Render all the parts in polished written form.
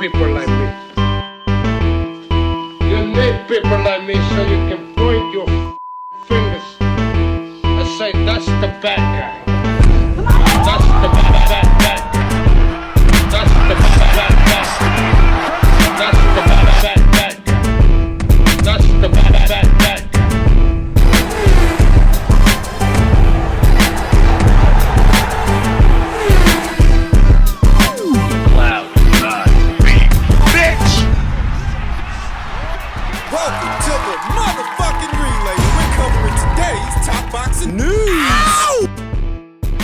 people like me. You need people like me so you can point your fingers and say, that's the bad guy. That's the bad guy. That's the bad guy. That's the bad guy. That's the bad guy. Welcome to the motherfucking relay. We're covering today's top boxing news. Ow!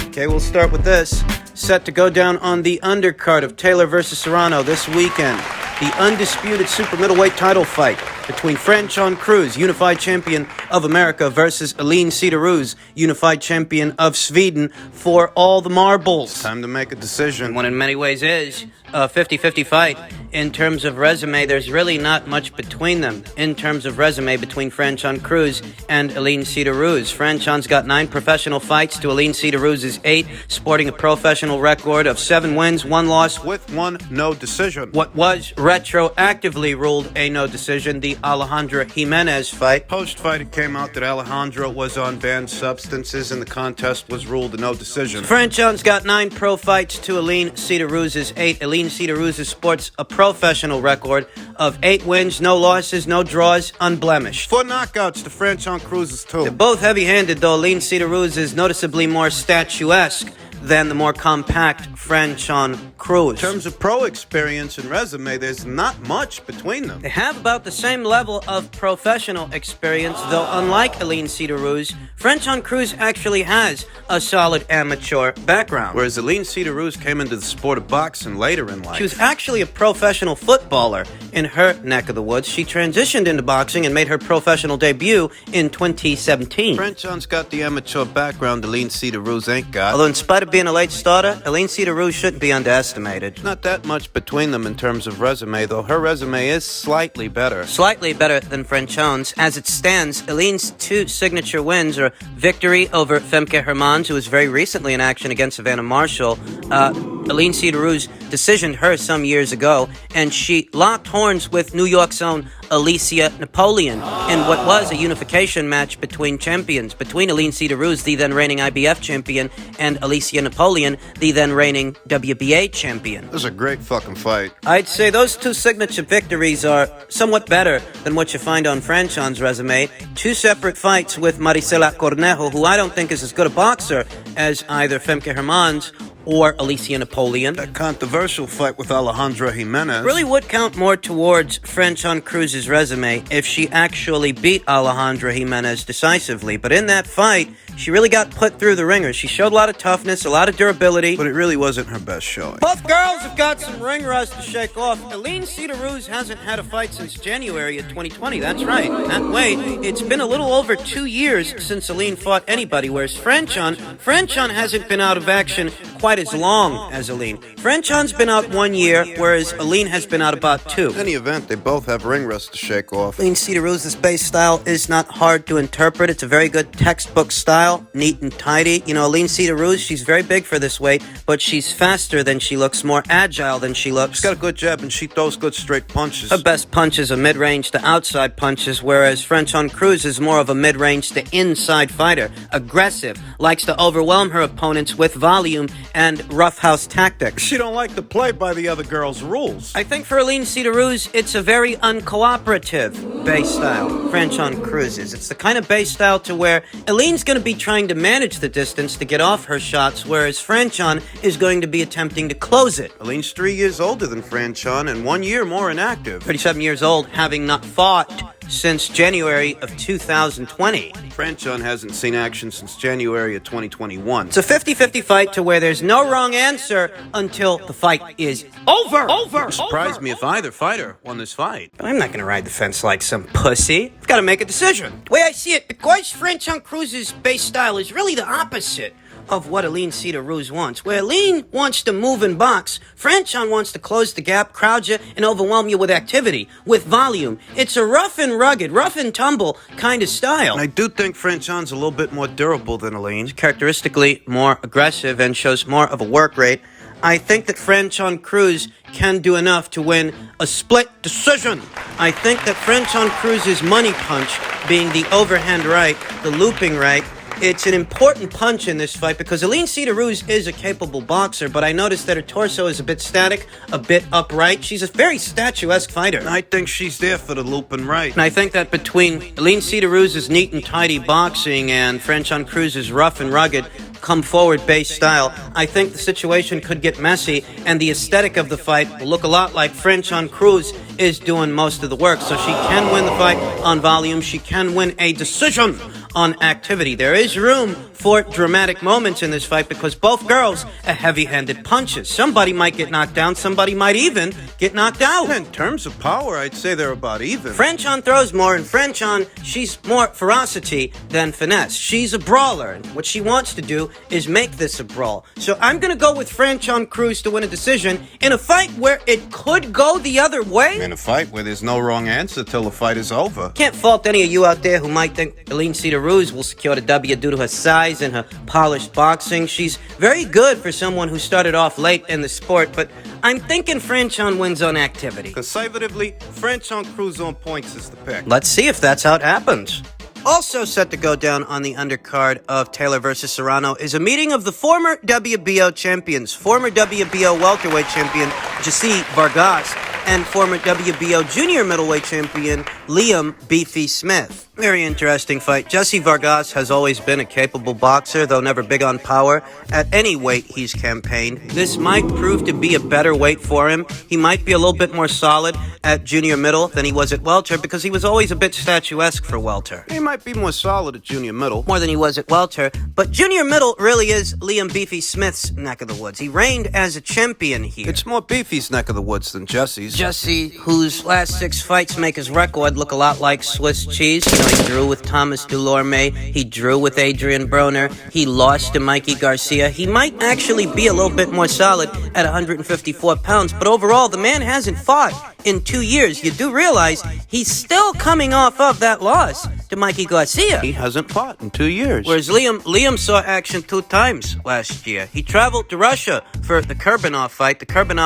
Okay, we'll start with this. Set to go down on the undercard of Taylor versus Serrano this weekend. The undisputed super middleweight title fight between Franchon Cruz, unified champion of America, versus Aline Cederroos, unified champion of Sweden, for all the marbles. Time to make a decision. One in many ways is a 50-50 fight. In terms of resume, there's really not much between them. In terms of resume between Franchon Cruz and Aline Cederroos, Franchon's got 9 professional fights to Aline Cederroos' 8, sporting a professional record of 7 wins, 1 loss, with 1 no decision. What was retroactively ruled a no decision, the Alejandra Jimenez fight. Post-fight, it came out that Alejandra was on banned substances and the contest was ruled a no decision. Franchon's got 9 pro fights to Aline Cederroos' 8. Aline Cederroos sports a professional record of 8 wins, no losses, no draws, unblemished. 4 knockouts to Franchon Cruz's 2. They're both heavy-handed, though Aline Cederroos is noticeably more statuesque than the more compact Franchon Cruz. In terms of pro experience and resume, there's not much between them. They have about the same level of professional experience, though unlike Aline Cederroos, Franchon Cruz actually has a solid amateur background. Whereas Aline Cederroos came into the sport of boxing later in life. She was actually a professional footballer in her neck of the woods. She transitioned into boxing and made her professional debut in 2017. Franchon's got the amateur background Aline Cederroos ain't got. Although in spite of being a late starter, Aline Cederroos shouldn't be underestimated. Not that much between them in terms of resume, though her resume is slightly better. Slightly better than Franchon's. As it stands, Aline's 2 signature wins are victory over Femke Hermans, who was very recently in action against Savannah Marshall. Aline Cederroos decisioned her some years ago, and she locked horns with New York's own Alicia Napoleon in what was a unification match between champions, between Aline Cederroos, the then reigning IBF champion, and Alicia Napoleon, the then reigning WBA champion. This is a great fucking fight. I'd say those 2 signature victories are somewhat better than what you find on Franchon's resume. 2 separate fights with Marisela Cornejo, who I don't think is as good a boxer as either Femke Hermans or Alicia Napoleon. That controversial fight with Alejandra Jimenez really would count more towards Franchon Cruz's resume if she actually beat Alejandra Jimenez decisively. But in that fight, she really got put through the ringer. She showed a lot of toughness, a lot of durability, but it really wasn't her best showing. Both girls have got some ring rust to shake off. Aline Cederroos hasn't had a fight since January of 2020. That's right. That way, it's been a little over 2 years since Aline fought anybody, whereas Franchon hasn't been out of action quite as long as Aline. Franchon's been out 1 year, whereas Aline has been out about 2. In any event, they both have ring rust to shake off. Aline Cederroos' base style is not hard to interpret. It's a very good textbook style, neat and tidy. You know, Aline Cederroos, she's very big for this weight, but she's faster than she looks, more agile than she looks. She's got a good jab, and she throws good straight punches. Her best punches are mid-range to outside punches, whereas Franchon Cruz is more of a mid-range to inside fighter. Aggressive, likes to overwhelm her opponents with volume and roughhouse tactics. She don't like to play by the other girl's rules. I think for Aline Cederroos, it's a very uncooperative base style, Franchon Cruz's. It's the kind of base style to where Aline's going to be trying to manage the distance to get off her shots, whereas Franchon is going to be attempting to close it. Aline's 3 years older than Franchon and 1 year more inactive. 37 years old, having not fought since January of 2020. Franchon hasn't seen action since January of 2021. It's a 50-50 fight to where there's no wrong answer until the fight is over. It surprised me if either fighter won this fight. But I'm not going to ride the fence like some pussy. I've got to make a decision. The way I see it, because Franchon Cruz's base style is really the opposite of what Aline Cederroos wants. Where Aline wants to move and box, Franchon wants to close the gap, crowd you, and overwhelm you with activity, with volume. It's a rough and rugged, rough and tumble kind of style. And I do think Franchon's a little bit more durable than Aline. He's characteristically more aggressive and shows more of a work rate. I think that Franchon Cruz can do enough to win a split decision. I think that Franchon Cruz's money punch, being the overhand right, the looping right, it's an important punch in this fight because Aline Cederroos is a capable boxer, but I noticed that her torso is a bit static, a bit upright. She's a very statuesque fighter. I think she's there for the looping right. And I think that between Aline Cederroos' neat and tidy boxing and Franchon Cruz's rough and rugged, come-forward-based style, I think the situation could get messy, and the aesthetic of the fight will look a lot like Franchon Cruz is doing most of the work. So she can win the fight on volume. She can win a decision on activity. There is room for dramatic moments in this fight because both girls are heavy-handed punches. Somebody might get knocked down. Somebody might even get knocked out. In terms of power, I'd say they're about even. Franchon throws more, and Franchon, she's more ferocity than finesse. She's a brawler, and what she wants to do is make this a brawl. So I'm going to go with Franchon Cruz to win a decision in a fight where it could go the other way. In a fight where there's no wrong answer till the fight is over. Can't fault any of you out there who might think Aline Cederroos will secure the W due to her size and her polished boxing. She's very good for someone who started off late in the sport, but I'm thinking Franchon wins on activity. Conservatively, Franchon Cruz on points is the pick. Let's see if that's how it happens. Also set to go down on the undercard of Taylor versus Serrano is a meeting of the former WBO champions, former WBO welterweight champion Jesse Vargas, and former WBO junior middleweight champion Liam Beefy Smith. Very interesting fight. Jesse Vargas has always been a capable boxer, though never big on power, at any weight he's campaigned. This might prove to be a better weight for him. He might be a little bit more solid at junior middle than he was at welter because he was always a bit statuesque for welter. He might be more solid at junior middle. More than he was at welter, but junior middle really is Liam Beefy Smith's neck of the woods. He reigned as a champion here. It's more Beefy's neck of the woods than Jesse's. Jesse, whose last 6 fights make his record look a lot like Swiss cheese. You know, he drew with Thomas Delorme. He drew with Adrian Broner. He lost to Mikey Garcia. He might actually be a little bit more solid at 154 pounds, but overall, the man hasn't fought in 2 years. You do realize he's still coming off of that loss to Mikey Garcia. He hasn't fought in 2 years. Whereas Liam saw action 2 times last year. He traveled to Russia for the Kurbanov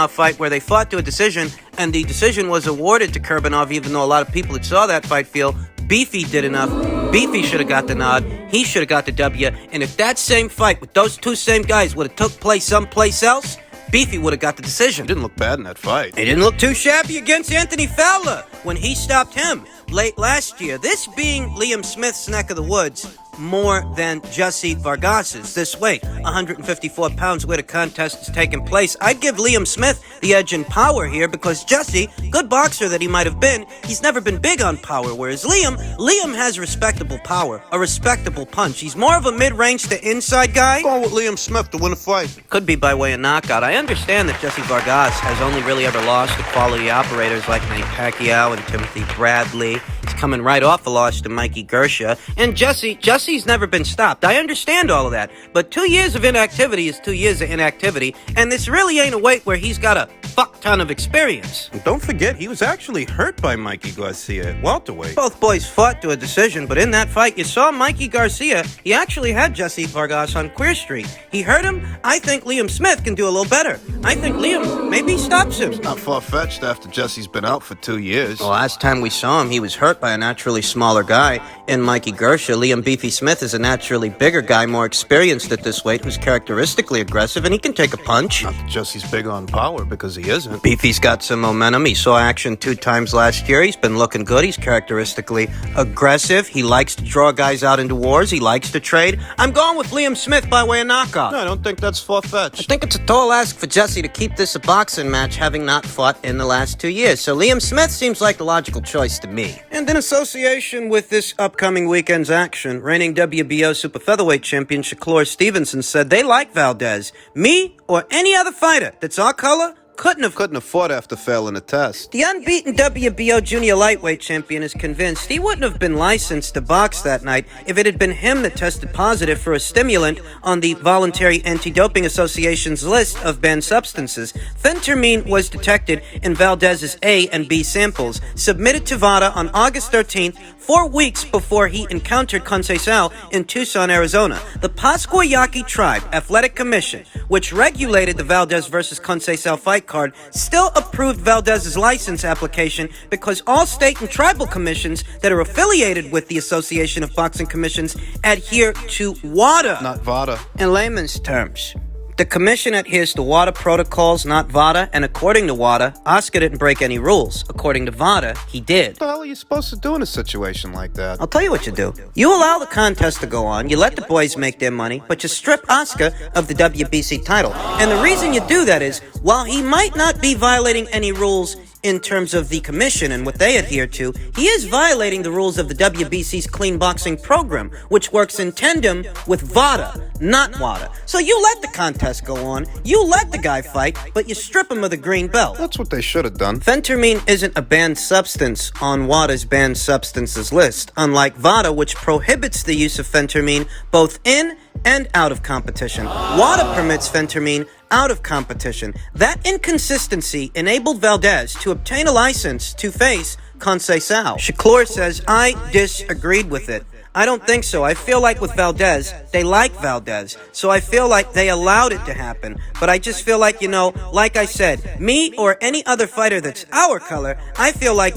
fight where they fought to a decision, and the decision was awarded to Kurbanov, even though a lot of people that saw that fight feel Beefy did enough. Beefy should have got the nod. He should have got the W. And if that same fight with those 2 same guys would have took place someplace else, Beefy would have got the decision. He didn't look bad in that fight. He didn't look too shabby against Anthony Fowler when he stopped him late last year. This being Liam Smith's neck of the woods more than Jesse Vargas's this weight, 154 pounds where the contest is taking place. I'd give Liam Smith the edge in power here because Jesse, good boxer that he might have been, he's never been big on power, whereas Liam has respectable power, a respectable punch. He's more of a mid-range to inside guy. Going with Liam Smith to win a fight. Could be by way of knockout. I understand that Jesse Vargas has only really ever lost to quality operators like Manny Pacquiao and Timothy Bradley. He's coming right off a loss to Mikey Garcia. And Jesse's never been stopped. I understand all of that. But 2 years of inactivity is 2 years of inactivity. And this really ain't a weight where he's got a fuck ton of experience. And don't forget, he was actually hurt by Mikey Garcia at welterweight. Both boys fought to a decision, but in that fight, you saw Mikey Garcia. He actually had Jesse Vargas on Queer Street. He hurt him. I think Liam Smith can do a little better. I think Liam maybe stops him. Not far-fetched after Jesse's been out for 2 years. The last time we saw him, he was hurt by a naturally smaller guy in Mikey Garcia. Liam Beefy Smith is a naturally bigger guy, more experienced at this weight, who's characteristically aggressive, and he can take a punch. Not that Jesse's big on power, because he isn't. Beefy's got some momentum. He saw action 2 times last year. He's been looking good. He's characteristically aggressive. He likes to draw guys out into wars. He likes to trade. I'm going with Liam Smith by way of knockout. No, I don't think that's far-fetched. I think it's a tall ask for Jesse to keep this a boxing match, having not fought in the last 2 years. So Liam Smith seems like the logical choice to me. And in association with this upcoming weekend's action, reigning WBO super featherweight champion Stevenson said they like Valdez. Me or any other fighter that's our color, couldn't have fought after failing a test. The unbeaten WBO junior lightweight champion is convinced he wouldn't have been licensed to box that night if it had been him that tested positive for a stimulant on the Voluntary Anti-Doping Association's list of banned substances. Phentermine was detected in Valdez's A and B samples, submitted to VADA on August 13th, 4 weeks before he encountered Conceição in Tucson, Arizona. The Pascuayaki Tribe Athletic Commission, which regulated the Valdez versus Conceição fight card, still approved Valdez's license application because all state and tribal commissions that are affiliated with the Association of Boxing Commissions adhere to WADA. Not VADA. In layman's terms, the commission adheres to WADA protocols, not VADA, and according to WADA, Oscar didn't break any rules. According to VADA, he did. What the hell are you supposed to do in a situation like that? I'll tell you what you do. You allow the contest to go on, you let the boys make their money, but you strip Oscar of the WBC title. And the reason you do that is, while he might not be violating any rules in terms of the commission and what they adhere to, he is violating the rules of the WBC's clean boxing program, which works in tandem with VADA, not WADA. So you let the contest go on, you let the guy fight, but you strip him of the green belt. That's what they should have done. Phentermine isn't a banned substance on WADA's banned substances list, unlike VADA, which prohibits the use of phentermine both in and out of competition. WADA permits phentermine out of competition. That inconsistency enabled Valdez to obtain a license to face Conceição. Shakur says, I disagreed with it. I don't think so. I feel like with Valdez, they like Valdez. So I feel like they allowed it to happen. But I just feel like, like I said, me or any other fighter that's our color, I feel like,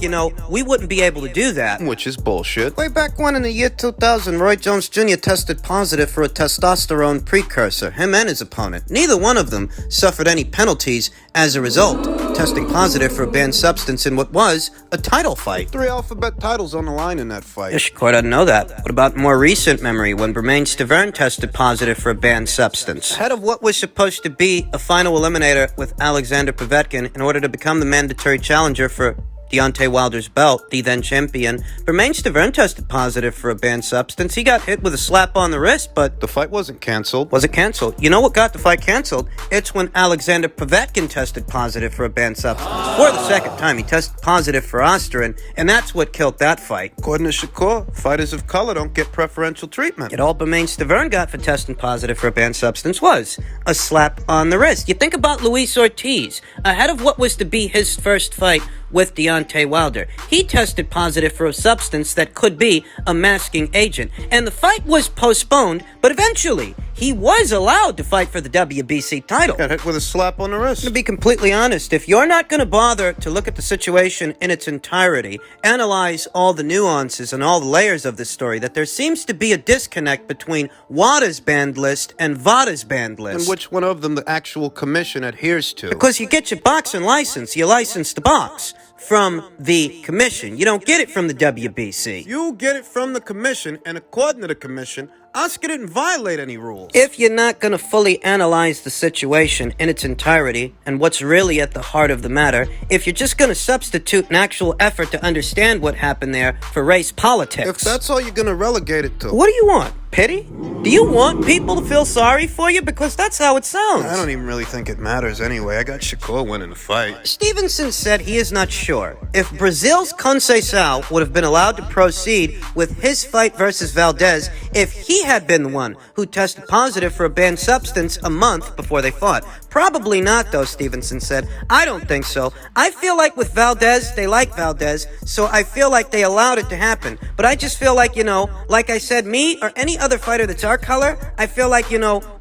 we wouldn't be able to do that. Which is bullshit. Way back when in the year 2000, Roy Jones Jr. tested positive for a testosterone precursor, him and his opponent. Neither one of them suffered any penalties as a result, testing positive for a banned substance in what was a title fight. 3 alphabet titles on the line in that fight. Shakur doesn't know that. What about more recent memory when Bermain Stavern tested positive for a banned substance? Ahead of what was supposed to be a final eliminator with Alexander Povetkin in order to become the mandatory challenger for Deontay Wilder's belt, the then champion, Bermain Stavern tested positive for a banned substance. He got hit with a slap on the wrist, but the fight wasn't canceled. Was it canceled? You know what got the fight canceled? It's when Alexander Povetkin tested positive for a banned substance. For the second time, he tested positive for Osterin, and that's what killed that fight. According to Shakur, fighters of color don't get preferential treatment. Yet all Bermain Stavern got for testing positive for a banned substance was a slap on the wrist. You think about Luis Ortiz, ahead of what was to be his first fight with Deontay Wilder. He tested positive for a substance that could be a masking agent, and the fight was postponed, but eventually he was allowed to fight for the WBC title. Got hit with a slap on the wrist. To be completely honest, if you're not going to bother to look at the situation in its entirety, analyze all the nuances and all the layers of this story, that there seems to be a disconnect between WADA's banned list and VADA's banned list. And which one of them the actual commission adheres to? Because you get your boxing license, you're licensed to box from the commission. You don't get it from the WBC. You get it from the commission, and according to the commission, Oscar didn't violate any rules. If you're not going to fully analyze the situation in its entirety and what's really at the heart of the matter, if you're just going to substitute an actual effort to understand what happened there for race politics. If that's all you're going to relegate it to. What do you want? Pity? Do you want people to feel sorry for you? Because that's how it sounds. I don't even really think it matters anyway. I got Shakur winning the fight. Stevenson said he is not sure if Brazil's Conceição would have been allowed to proceed with his fight versus Valdez if he had been the one who tested positive for a banned substance a month before they fought. Probably not, though, Stevenson said. I don't think so. I feel like with Valdez, they like Valdez, so I feel like they allowed it to happen. But I just feel like, like I said, me or any other fighter that's our color, I feel like,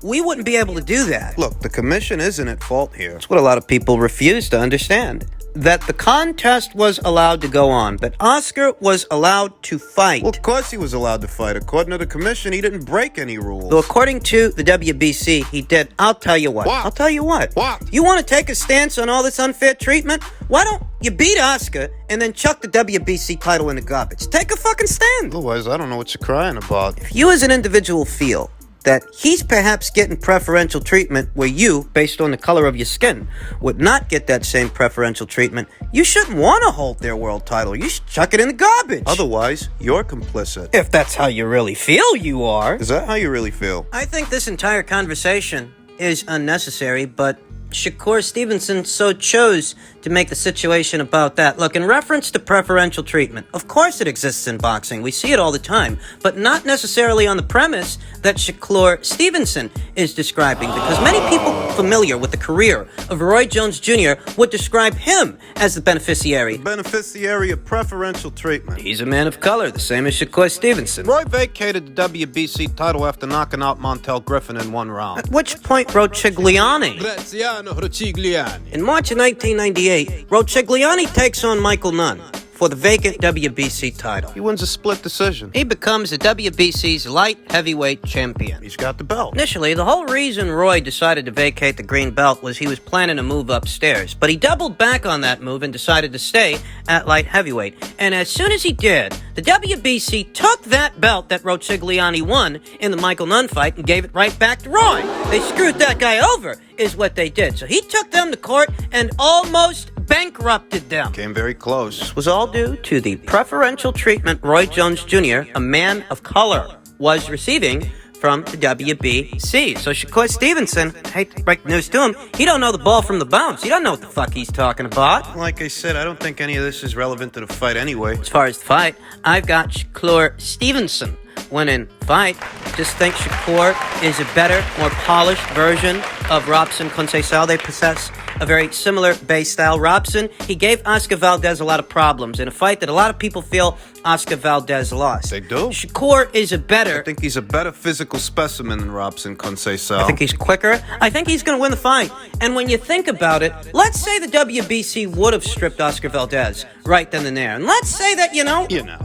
we wouldn't be able to do that. Look, the commission isn't at fault here. It's what a lot of people refuse to understand. That the contest was allowed to go on, that Oscar was allowed to fight. Well, of course he was allowed to fight. According to the commission, he didn't break any rules. So according to the WBC, he did. I'll tell you what. I'll tell you what. You want to take a stance on all this unfair treatment? Why don't you beat Oscar and then chuck the WBC title in the garbage? Take a fucking stand. Otherwise, I don't know what you're crying about. If you as an individual feel that he's perhaps getting preferential treatment where you, based on the color of your skin, would not get that same preferential treatment, you shouldn't want to hold their world title. You should chuck it in the garbage. Otherwise, you're complicit. If that's how you really feel you are. Is that how you really feel? I think this entire conversation is unnecessary, but Shakur Stevenson so chose to make the situation about that. Look, in reference to preferential treatment, of course it exists in boxing. We see it all the time, but not necessarily on the premise that Shakur Stevenson is describing, because many people familiar with the career of Roy Jones Jr. would describe him as the beneficiary. Beneficiary of preferential treatment. He's a man of color, the same as Shakur Stevenson. Roy vacated the WBC title after knocking out Montel Griffin in one round. At which point, Rocigliani. Graziano Rocigliani. In March of 1998, Rocigliani takes on Michael Nunn for the vacant WBC title. He wins a split decision. He becomes the WBC's light heavyweight champion. He's got the belt. Initially, the whole reason Roy decided to vacate the green belt was he was planning to move upstairs, but he doubled back on that move and decided to stay at light heavyweight. And as soon as he did, the WBC took that belt that Rocigliani won in the Michael Nunn fight and gave it right back to Roy. They screwed that guy over, is what they did. So he took them to court and almost bankrupted them. Came very close. This was all due to the preferential treatment Roy Jones Jr., a man of color, was receiving from the WBC. So Shakur Stevenson, I hate to break the news to him, he don't know the ball from the bounce. He don't know what the fuck he's talking about. Like I said, I don't think any of this is relevant to the fight anyway. As far as the fight, I've got Shakur Stevenson winning fight. Just think Shakur is a better, more polished version of Robson Conceição. They possess a very similar base style. Robson, he gave Oscar Valdez a lot of problems in a fight that a lot of people feel Oscar Valdez lost. They do. Shakur is a better... I think he's a better physical specimen than Robson Conceição. I think he's quicker. I think he's going to win the fight. And when you think about it, let's say the WBC would have stripped Oscar Valdez right then and there. And let's say that,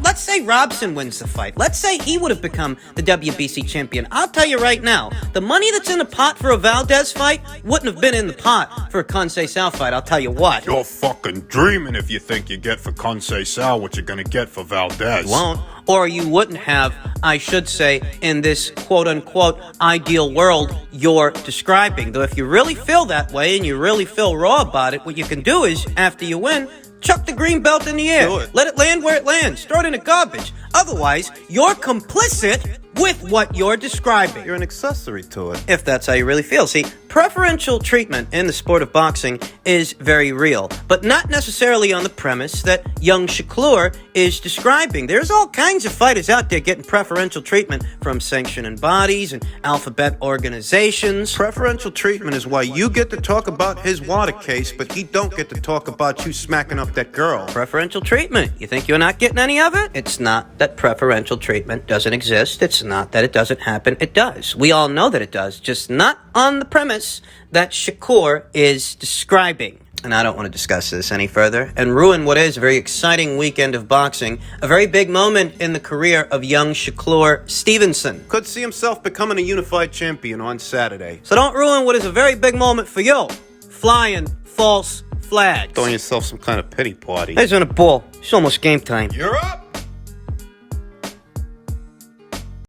let's say Robson wins the fight. Let's say he would have become the WBC champion. I'll tell you right now, the money that's in the pot for a Valdez fight wouldn't have been in the pot for a Conceição fight. I'll tell you what. You're fucking dreaming if you think you get for Conceição what you're gonna get for Valdez. You won't. Or you wouldn't have, I should say, in this quote-unquote ideal world you're describing. Though if you really feel that way and you really feel raw about it, what you can do is, after you win, chuck the green belt in the air. Do it. Let it land where it lands. Throw it in the garbage. Otherwise, you're complicit with what you're describing. You're an accessory to it. If that's how you really feel. See, preferential treatment in the sport of boxing is very real, but not necessarily on the premise that young Shakur is describing. There's all kinds of fighters out there getting preferential treatment from sanctioning bodies and alphabet organizations. Preferential treatment is why you get to talk about his water case, but he don't get to talk about you smacking up that girl. Preferential treatment. You think you're not getting any of it? It's not that preferential treatment doesn't exist. It's not that it doesn't happen. It does. We all know that it does, just not on the premise that Shakur is describing. And I don't want to discuss this any further and ruin what is a very exciting weekend of boxing, a very big moment in the career of young Shakur Stevenson. Could see himself becoming a unified champion on Saturday. So don't ruin what is a very big moment for you. Flying false flags. Throwing yourself some kind of pity party. Here's on the ball. It's almost game time. You're up!